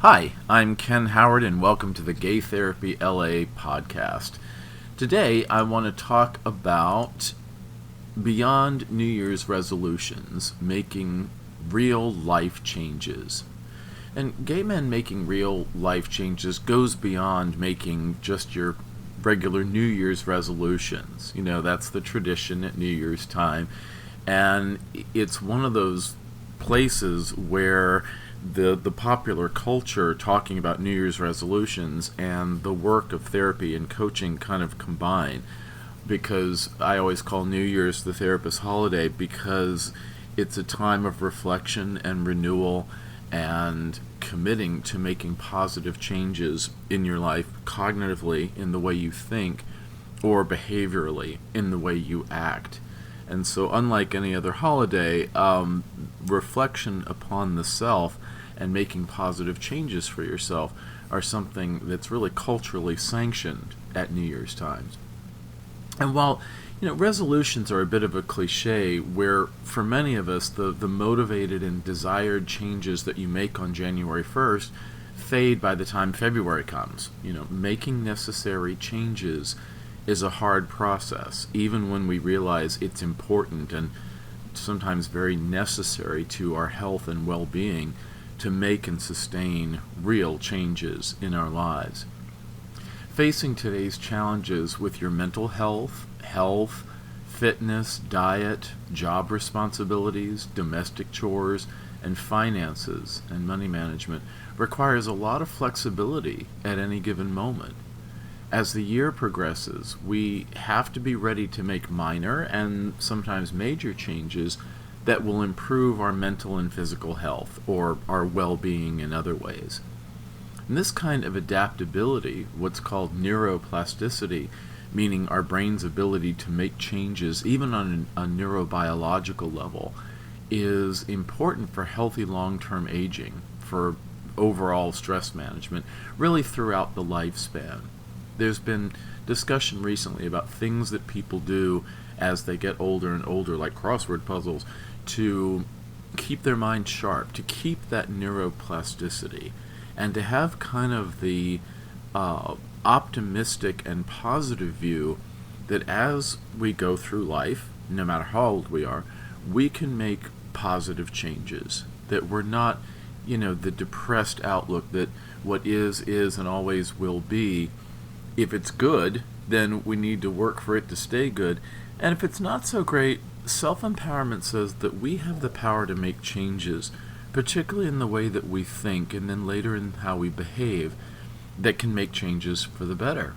Hi, I'm Ken Howard, and welcome to the Gay Therapy LA podcast. Today, I want to talk about beyond New Year's resolutions, making real life changes. And gay men making real life changes goes beyond making just your regular New Year's resolutions. You know, that's the tradition at New Year's time. And it's one of those places where the popular culture talking about New Year's resolutions and the work of therapy and coaching kind of combine, because I always call New Year's the therapist holiday because it's a time of reflection and renewal and committing to making positive changes in your life cognitively in the way you think or behaviorally in the way you act. And so unlike any other holiday, reflection upon the self and making positive changes for yourself are something that's really culturally sanctioned at New Year's times. And while resolutions are a bit of a cliche, where for many of us the motivated and desired changes that you make on January 1st fade by the time February comes. Making necessary changes is a hard process, even when we realize it's important and sometimes very necessary to our health and well-being to make and sustain real changes in our lives. Facing today's challenges with your mental health, fitness, diet, job responsibilities, domestic chores, and finances and money management requires a lot of flexibility at any given moment. As the year progresses, we have to be ready to make minor and sometimes major changes that will improve our mental and physical health or our well-being in other ways. And this kind of adaptability, what's called neuroplasticity, meaning our brain's ability to make changes even on a neurobiological level, is important for healthy long-term aging, for overall stress management, really throughout the lifespan. There's been discussion recently about things that people do as they get older and older, like crossword puzzles, to keep their mind sharp, to keep that neuroplasticity, and to have kind of the optimistic and positive view that as we go through life, no matter how old we are, we can make positive changes, that we're not, the depressed outlook that what is and always will be. If it's good, then we need to work for it to stay good. And if it's not so great, self-empowerment says that we have the power to make changes, particularly in the way that we think and then later in how we behave, that can make changes for the better.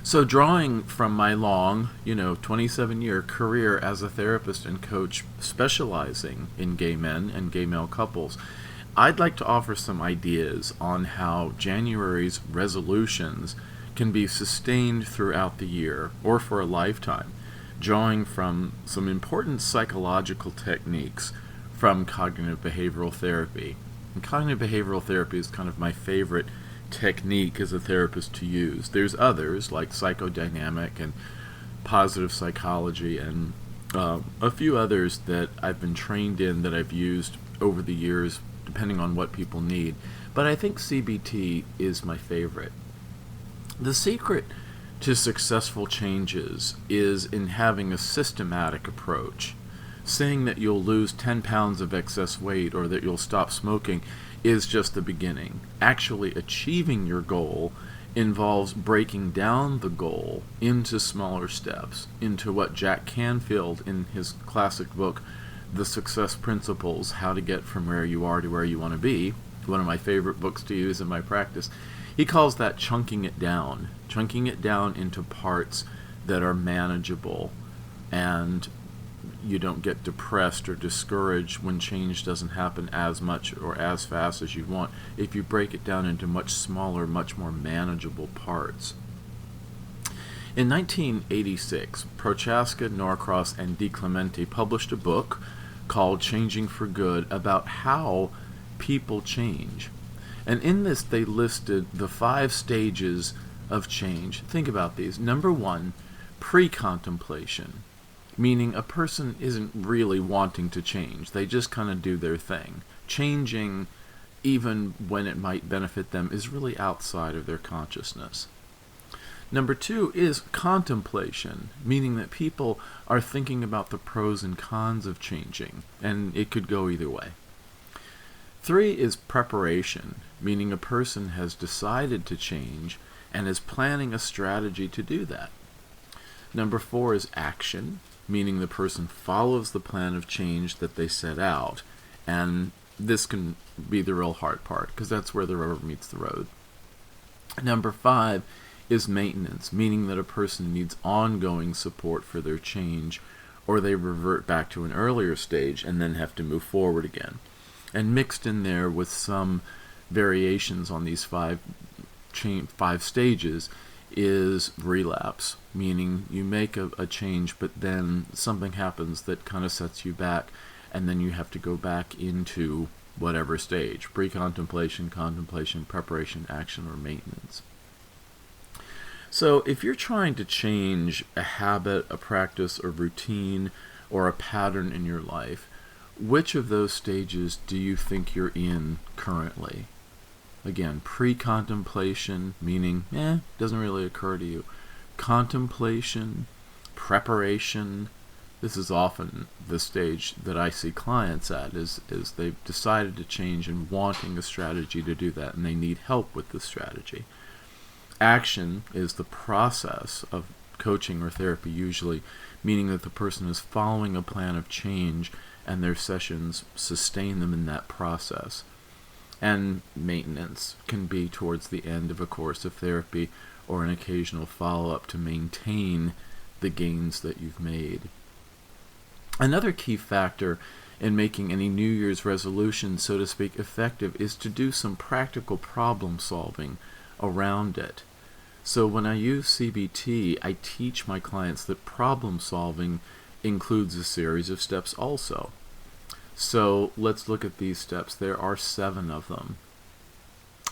So drawing from my long, 27-year career as a therapist and coach specializing in gay men and gay male couples, I'd like to offer some ideas on how January's resolutions can be sustained throughout the year or for a lifetime, drawing from some important psychological techniques from cognitive behavioral therapy. And cognitive behavioral therapy is kind of my favorite technique as a therapist to use. There's others like psychodynamic and positive psychology and a few others that I've been trained in that I've used over the years depending on what people need. But I think CBT is my favorite. The secret to successful changes is in having a systematic approach. Saying that you'll lose 10 pounds of excess weight or that you'll stop smoking is just the beginning. Actually achieving your goal involves breaking down the goal into smaller steps, into what Jack Canfield in his classic book, The Success Principles, How to Get From Where You Are to Where You Want to Be, one of my favorite books to use in my practice, he calls that chunking it down into parts that are manageable, and you don't get depressed or discouraged when change doesn't happen as much or as fast as you want if you break it down into much smaller, much more manageable parts. In 1986, Prochaska, Norcross, and DiClemente published a book called Changing for Good about how people change. And in this, they listed the 5 stages of change. Think about these. Number 1, pre-contemplation, meaning a person isn't really wanting to change. They just kind of do their thing. Changing even when it might benefit them, is really outside of their consciousness. Number 2 is contemplation, meaning that people are thinking about the pros and cons of changing, and it could go either way. 3 is preparation, meaning a person has decided to change and is planning a strategy to do that. Number 4 is action, meaning the person follows the plan of change that they set out, and this can be the real hard part, because that's where the rubber meets the road. Number 5 is maintenance, meaning that a person needs ongoing support for their change, or they revert back to an earlier stage and then have to move forward again. And mixed in there with some variations on these five stages is relapse, meaning you make a change, but then something happens that kind of sets you back, and then you have to go back into whatever stage: pre-contemplation, contemplation, preparation, action, or maintenance. So if you're trying to change a habit, a practice, a routine, or a pattern in your life, which of those stages do you think you're in currently? Again, pre-contemplation, meaning, doesn't really occur to you. Contemplation, preparation, this is often the stage that I see clients at, is they've decided to change and wanting a strategy to do that, and they need help with the strategy. Action is the process of coaching or therapy usually, meaning that the person is following a plan of change and their sessions sustain them in that process. And maintenance can be towards the end of a course of therapy or an occasional follow-up to maintain the gains that you've made. Another key factor in making any New Year's resolution, so to speak, effective is to do some practical problem solving around it. So when I use CBT, I teach my clients that problem solving includes a series of steps also. So let's look at these steps. There are 7 of them.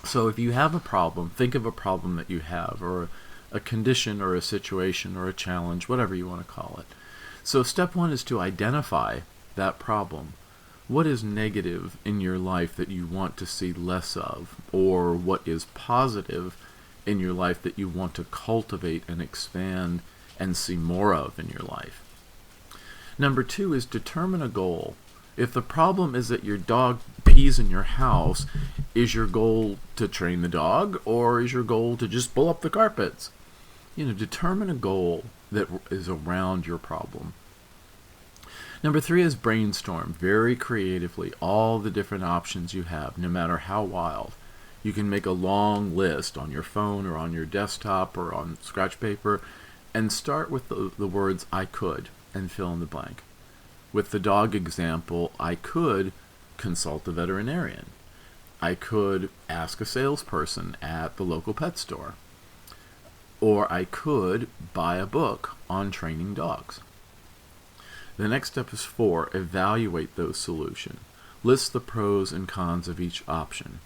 So if you have a problem, think of a problem that you have, or a condition or a situation or a challenge, whatever you want to call it. So step 1 is to identify that problem. What is negative in your life that you want to see less of, or what is positive in your life that you want to cultivate and expand and see more of in your life? Number 2 is determine a goal. If the problem is that your dog pees in your house, is your goal to train the dog, or is your goal to just pull up the carpets? Determine a goal that is around your problem. Number 3 is brainstorm very creatively all the different options you have, no matter how wild. You can make a long list on your phone or on your desktop or on scratch paper and start with the words "I could" and fill in the blank. With the dog example, I could consult a veterinarian. I could ask a salesperson at the local pet store. Or I could buy a book on training dogs. The next step is 4, evaluate those solutions. List the pros and cons of each option.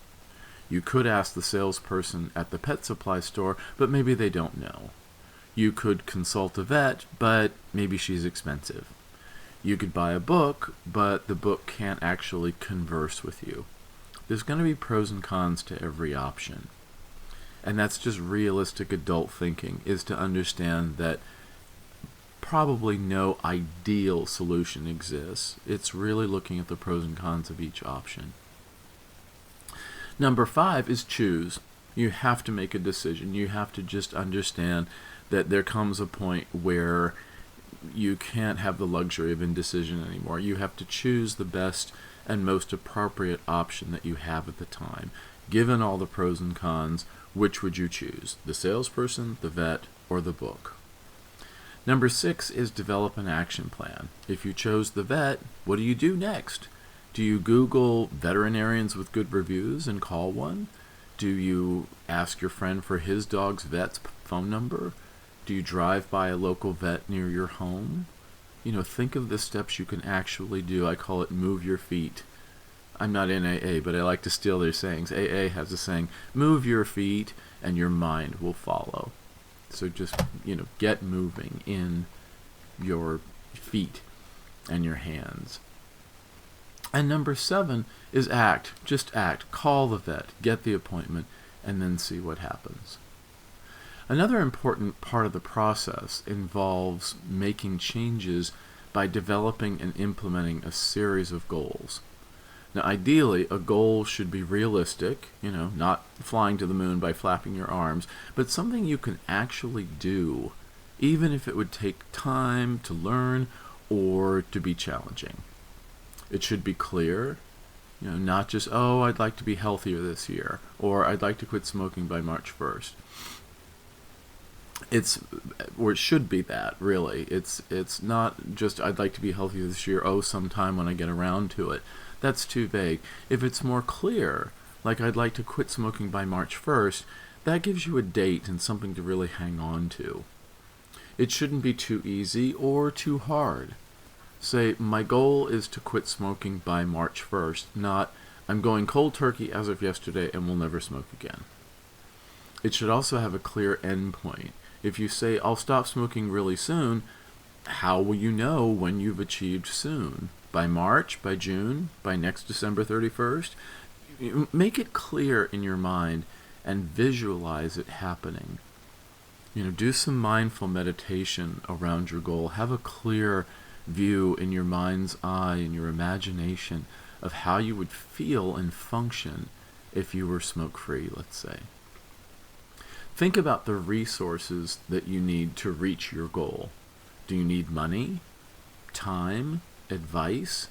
You could ask the salesperson at the pet supply store, but maybe they don't know. You could consult a vet, but maybe she's expensive. You could buy a book, but the book can't actually converse with you. There's going to be pros and cons to every option. And that's just realistic adult thinking, is to understand that probably no ideal solution exists. It's really looking at the pros and cons of each option. Number 5 is choose. You have to make a decision. You have to just understand that there comes a point where you can't have the luxury of indecision anymore. You have to choose the best and most appropriate option that you have at the time. Given all the pros and cons, which would you choose? The salesperson, the vet, or the book? Number 6 is develop an action plan. If you chose the vet, what do you do next? Do you Google veterinarians with good reviews and call one? Do you ask your friend for his dog's vet's phone number? Do you drive by a local vet near your home? Think of the steps you can actually do. I call it move your feet. I'm not in AA, but I like to steal their sayings. AA has a saying, move your feet and your mind will follow. So just, get moving in your feet and your hands. And number 7 is act. Just act. Call the vet, get the appointment, and then see what happens. Another important part of the process involves making changes by developing and implementing a series of goals. Now, ideally, a goal should be realistic, not flying to the moon by flapping your arms, but something you can actually do, even if it would take time to learn or to be challenging. It should be clear, not just, I'd like to be healthier this year, or I'd like to quit smoking by March 1st. It should be that, really. It's not just, I'd like to be healthier this year, sometime when I get around to it. That's too vague. If it's more clear, like I'd like to quit smoking by March 1st, that gives you a date and something to really hang on to. It shouldn't be too easy or too hard. Say, my goal is to quit smoking by March 1st, not, I'm going cold turkey as of yesterday and will never smoke again. It should also have a clear end point. If you say, I'll stop smoking really soon, how will you know when you've achieved soon? By March? By June? By next December 31st? Make it clear in your mind and visualize it happening. Do some mindful meditation around your goal. Have a clear view in your mind's eye, in your imagination, of how you would feel and function if you were smoke-free, let's say. Think about the resources that you need to reach your goal. Do you need money, time, advice,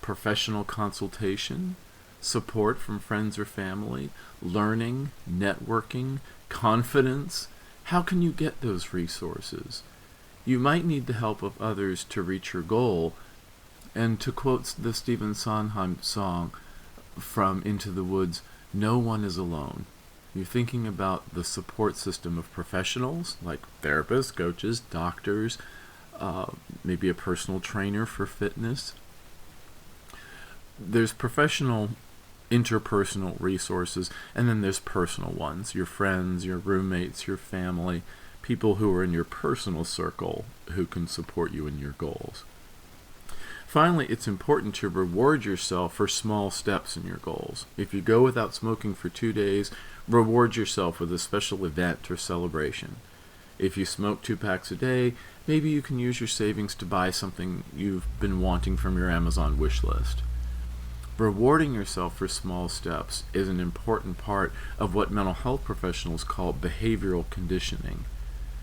professional consultation, support from friends or family, learning, networking, confidence? How can you get those resources? You might need the help of others to reach your goal. And to quote the Stephen Sondheim song from Into the Woods, no one is alone. You're thinking about the support system of professionals like therapists, coaches, doctors, maybe a personal trainer for fitness. There's professional interpersonal resources, and then there's personal ones, your friends, your roommates, your family, people who are in your personal circle who can support you in your goals. Finally, it's important to reward yourself for small steps in your goals. If you go without smoking for 2 days, reward yourself with a special event or celebration. If you smoke 2 packs a day, maybe you can use your savings to buy something you've been wanting from your Amazon wish list. Rewarding yourself for small steps is an important part of what mental health professionals call behavioral conditioning.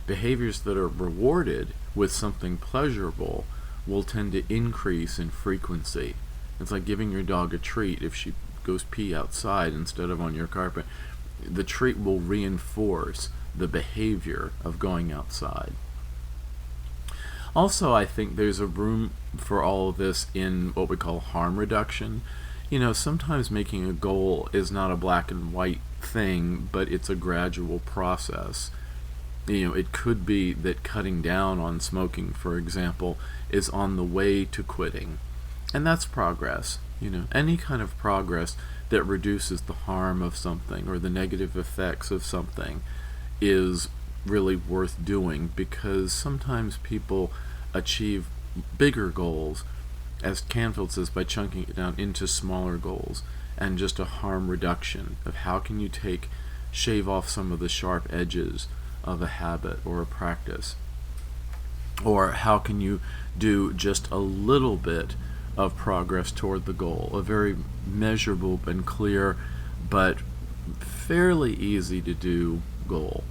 Behaviors that are rewarded with something pleasurable will tend to increase in frequency. It's like giving your dog a treat. If she goes pee outside instead of on your carpet, the treat will reinforce the behavior of going outside. Also, I think there's a room for all of this in what we call harm reduction. Sometimes making a goal is not a black and white thing, but it's a gradual process. It could be that cutting down on smoking, for example, is on the way to quitting. And that's progress. Any kind of progress that reduces the harm of something or the negative effects of something is really worth doing, because sometimes people achieve bigger goals, as Canfield says, by chunking it down into smaller goals, and just a harm reduction of how can you shave off some of the sharp edges of a habit or a practice, or how can you do just a little bit of progress toward the goal, a very measurable and clear but fairly easy to do goal.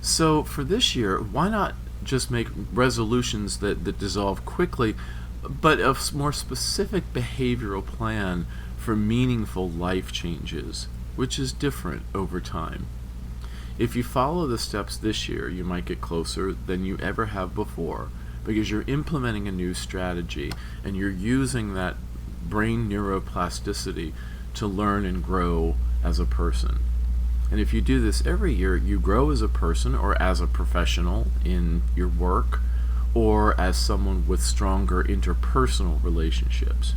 So for this year, why not just make resolutions that dissolve quickly, but a more specific behavioral plan for meaningful life changes, which is different over time. If you follow the steps this year, you might get closer than you ever have before, because you're implementing a new strategy and you're using that brain neuroplasticity to learn and grow as a person. And if you do this every year, you grow as a person or as a professional in your work, or as someone with stronger interpersonal relationships.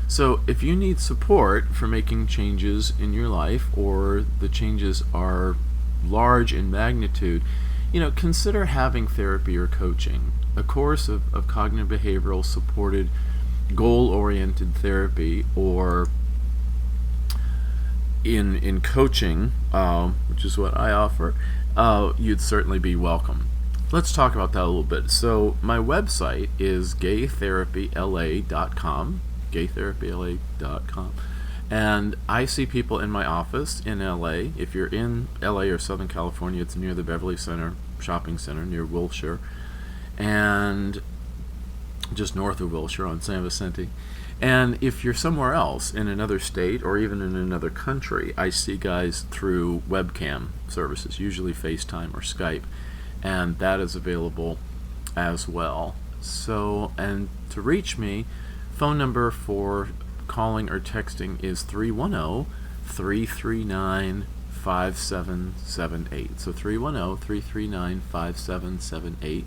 So if you need support for making changes in your life, or the changes are large in magnitude, consider having therapy or coaching. A course of cognitive behavioral supported goal-oriented therapy or in coaching, which is what I offer, you'd certainly be welcome. Let's talk about that a little bit. So my website is gaytherapyla.com, gaytherapyla.com. And I see people in my office in LA. If you're in LA or Southern California, it's near the Beverly Center Shopping Center near Wilshire, and just north of Wilshire on San Vicente. And if you're somewhere else in another state or even in another country, I see guys through webcam services, usually FaceTime or Skype, and that is available as well. So, and to reach me, phone number for calling or texting is 310-339-5778. So 310-339-5778.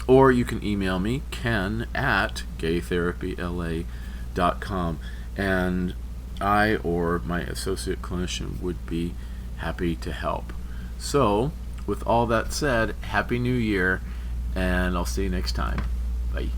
Or you can email me, ken@gaytherapyla.com, and I or my associate clinician would be happy to help. So, with all that said, Happy New Year, and I'll see you next time. Bye.